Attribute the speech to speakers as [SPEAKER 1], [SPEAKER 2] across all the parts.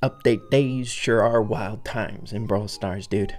[SPEAKER 1] Update days sure are wild times in Brawl Stars, dude.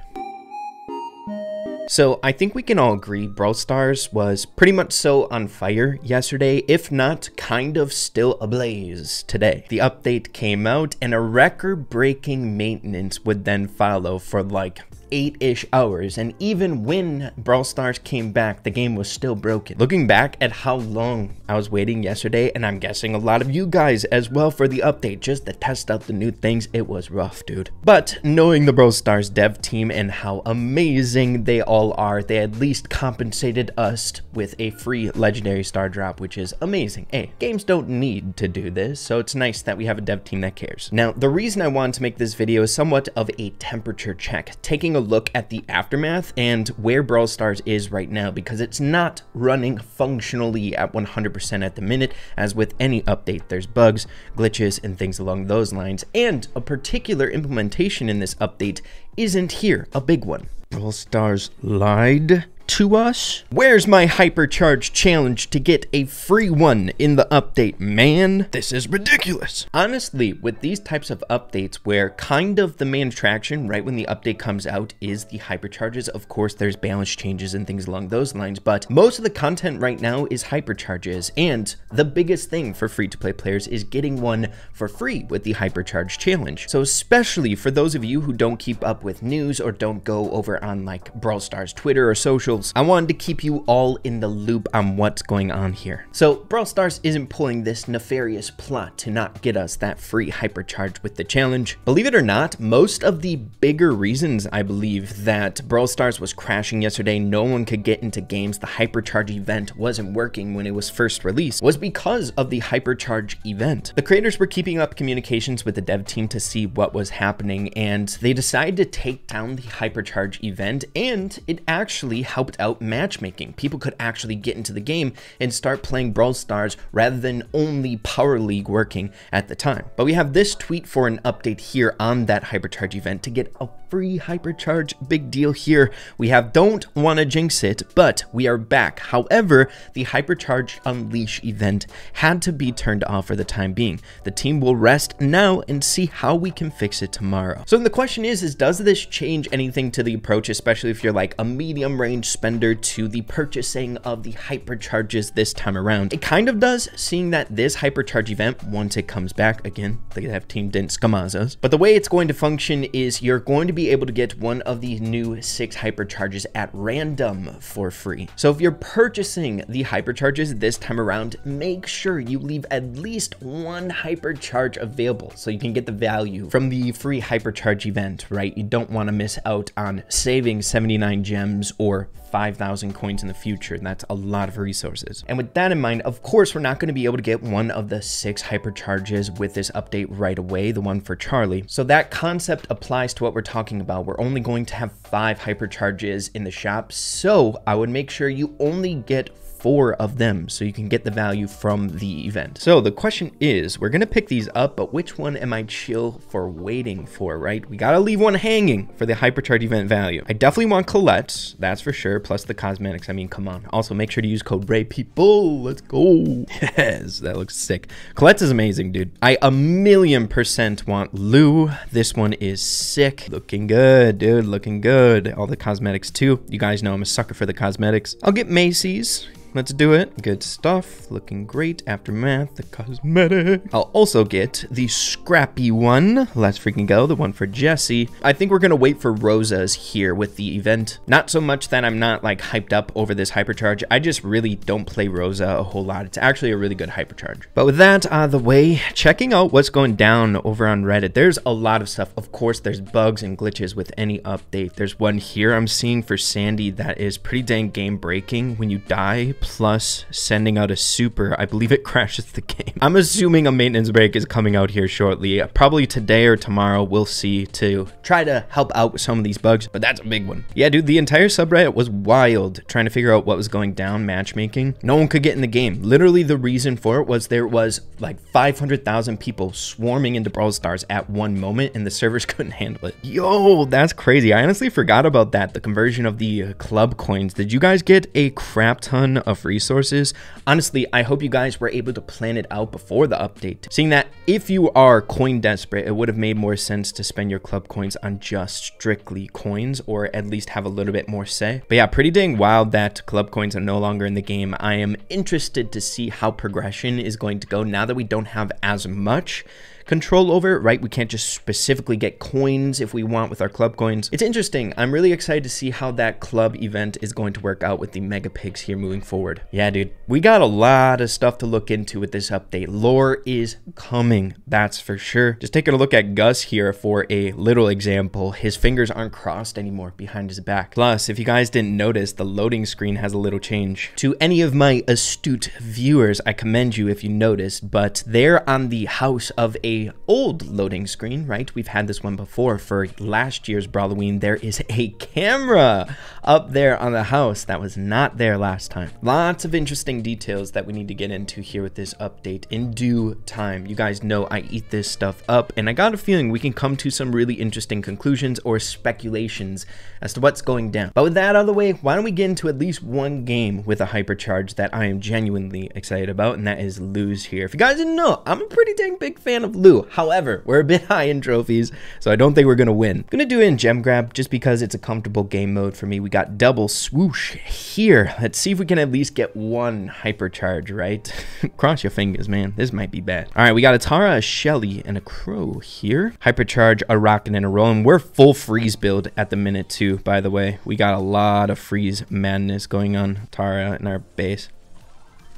[SPEAKER 1] So I think we can all agree Brawl Stars was pretty much so on fire yesterday, if not kind of still ablaze today. The update came out and a record-breaking maintenance would then follow for like 8-ish hours, and even when Brawl Stars came back, the game was still broken. Looking back at how long I was waiting yesterday, and I'm guessing a lot of you guys as well for the update, just to test out the new things, it was rough, dude. But knowing the Brawl Stars dev team and how amazing they all are, they at least compensated us with a free legendary star drop, which is amazing. Hey, games don't need to do this, so it's nice that we have a dev team that cares. Now, the reason I wanted to make this video is somewhat of a temperature check, taking a look at the aftermath and where Brawl Stars is right now, because it's not running functionally at 100% at the minute. As with any update, there's bugs, glitches, and things along those lines, and a particular implementation in this update isn't here, a big one. Brawl Stars lied to us? Where's my hypercharge challenge to get a free one in the update, man? This is ridiculous. Honestly, with these types of updates where kind of the main attraction right when the update comes out is the hypercharges, of course there's balance changes and things along those lines, but most of the content right now is hypercharges, and the biggest thing for free-to-play players is getting one for free with the hypercharge challenge. So especially for those of you who don't keep up with news or don't go over on like Brawl Stars Twitter or socials, I wanted to keep you all in the loop on what's going on here. So Brawl Stars isn't pulling this nefarious plot to not get us that free hypercharge with the challenge. Believe it or not, most of the bigger reasons I believe that Brawl Stars was crashing yesterday, no one could get into games, the hypercharge event wasn't working when it was first released, was because of the hypercharge event. The creators were keeping up communications with the dev team to see what was happening, and they decided to take down the hypercharge event, and it actually helped out matchmaking. People could actually get into the game and start playing Brawl Stars rather than only Power League working at the time. But we have this tweet for an update here on that hypercharge event to get a free hypercharge. Big deal here. We have don't want to jinx it, but we are back. However, the hypercharge unleash event had to be turned off for the time being. The team will rest now and see how we can fix it tomorrow. So the question is does this change anything to the approach, especially if you're like a medium range spender to the purchasing of the hypercharges this time around? It kind of does, seeing that this hypercharge event, once it comes back, again, the dev team didn't scamaz us, but the way it's going to function is you're going to be able to get one of these new 6 hypercharges at random for free. So if you're purchasing the hypercharges this time around, make sure you leave at least one hypercharge available so you can get the value from the free hypercharge event, right? You don't want to miss out on saving 79 gems or 5,000 coins in the future. That's a lot of resources. And with that in mind, of course, we're not going to be able to get one of the 6 hypercharges with this update right away, the one for Charlie. So that concept applies to what we're talking about. We're only going to have 5 hypercharges in the shop. So I would make sure you only get 4 of them so you can get the value from the event. So the question is, we're gonna pick these up, but which one am I chill for waiting for, right? We gotta leave one hanging for the hypercharge event value. I definitely want Colette's, that's for sure, plus the cosmetics. I mean, come on. Also, make sure to use code RAY, people. Let's go. Yes, that looks sick. Colette's is amazing, dude. I 1,000,000% want Lou. This one is sick. Looking good, dude. Looking good. All the cosmetics too. You guys know I'm a sucker for the cosmetics. I'll get Macy's. Let's do it. Good stuff. Looking great. Aftermath, the cosmetic. I'll also get the scrappy one. Let's freaking go. The one for Jesse. I think we're going to wait for Rosa's here with the event. Not so much that I'm not like hyped up over this hypercharge. I just really don't play Rosa a whole lot. It's actually a really good hypercharge. But with that out of the way, checking out what's going down over on Reddit. There's a lot of stuff. Of course, there's bugs and glitches with any update. There's one here I'm seeing for Sandy that is pretty dang game breaking. When you die, plus sending out a super, I believe it crashes the game. I'm assuming a maintenance break is coming out here shortly, probably today or tomorrow. We'll see, to try to help out with some of these bugs, but that's a big one. Yeah, dude, the entire subreddit was wild trying to figure out what was going down. Matchmaking, no one could get in the game. Literally the reason for it was there was like 500,000 people swarming into Brawl Stars at one moment and the servers couldn't handle it. Yo, that's crazy. I honestly forgot about that, the conversion of the club coins. Did you guys get a crap ton of resources. Honestly, I hope you guys were able to plan it out before the update, seeing that if you are coin desperate, it would have made more sense to spend your club coins on just strictly coins, or at least have a little bit more say. But yeah, pretty dang wild that club coins are no longer in the game. I am interested to see how progression is going to go now that we don't have as much control over it, right? We can't just specifically get coins if we want with our club coins. It's interesting. I'm really excited to see how that club event is going to work out with the mega pigs here moving forward. Yeah, dude, we got a lot of stuff to look into with this update. Lore is coming, that's for sure. Just taking a look at Gus here for a little example. His fingers aren't crossed anymore behind his back. Plus, if you guys didn't notice, the loading screen has a little change. To any of my astute viewers, I commend you if you noticed, but there on the house of a old loading screen, right? We've had this one before for last year's Brawloween. There is a camera up there on the house that was not there last time. Lots of interesting details that we need to get into here with this update in due time. You guys know I eat this stuff up, and I got a feeling we can come to some really interesting conclusions or speculations as to what's going down. But with that out of the way, why don't we get into at least one game with a hypercharge that I am genuinely excited about, and that is Lou's here. If you guys didn't know, I'm a pretty dang big fan of Lou. However, we're a bit high in trophies, so I don't think we're gonna win. I'm gonna do it in gem grab just because it's a comfortable game mode for me. We got double swoosh here. Let's see if we can at least get one hypercharge, right? Cross your fingers, man. This might be bad. All right, we got a Tara, a Shelly, and a Crow here. Hypercharge, a Rocket, and a Roll. And we're full freeze build at the minute too, by the way. We got a lot of freeze madness going on. Tara in our base.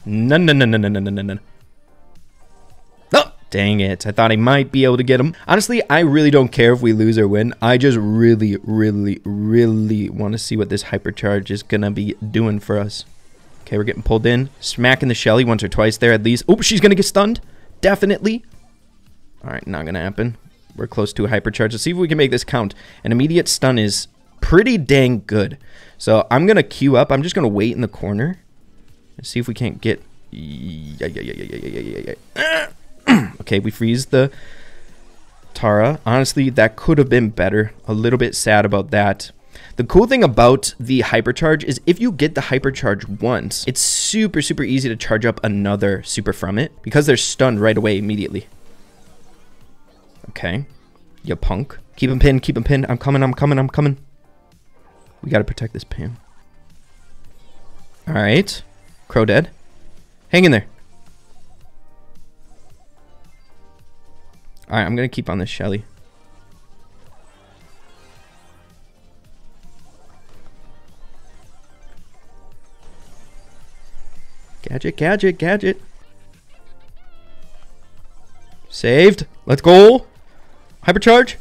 [SPEAKER 1] No. Dang it. I thought I might be able to get him. Honestly, I really don't care if we lose or win. I just really want to see what this hypercharge is going to be doing for us. Okay, we're getting pulled in. Smacking the Shelly once or twice there at least. Oh, she's going to get stunned. Definitely. All right, not going to happen. We're close to a hypercharge. Let's see if we can make this count. An immediate stun is pretty dang good. So I'm going to queue up. I'm just going to wait in the corner and see if we can't get... Okay, we freeze the Tara. Honestly, that could have been better. A little bit sad about that. The cool thing about the hypercharge is if you get the hypercharge once, it's super easy to charge up another super from it because they're stunned right away immediately. Okay, you punk. Keep him pinned, keep him pinned. I'm coming. We gotta protect this Pam. All right, Crow dead. Hang in there. All right, I'm going to keep on this Shelly. Gadget. Saved. Let's go. Hypercharge.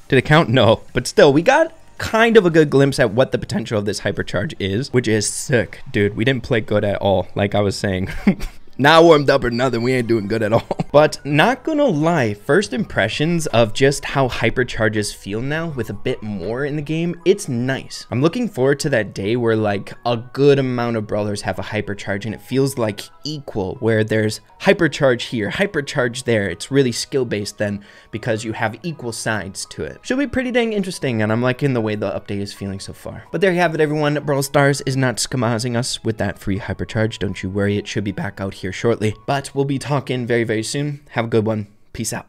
[SPEAKER 1] Did it count? No. But still, we got kind of a good glimpse at what the potential of this hypercharge is, which is sick. Dude, we didn't play good at all, like I was saying. Not warmed up or nothing. We ain't doing good at all. But not gonna lie, first impressions of just how hypercharges feel now with a bit more in the game, it's nice. I'm looking forward to that day where like a good amount of brawlers have a hypercharge and it feels like equal, where there's hypercharge here, hypercharge there. It's really skill based then because you have equal sides to it. Should be pretty dang interesting, and I'm liking the way the update is feeling so far. But there you have it, everyone. Brawl Stars is not skamazing us with that free hypercharge. Don't you worry, it should be back out here shortly. But we'll be talking very soon. Have a good one. Peace out.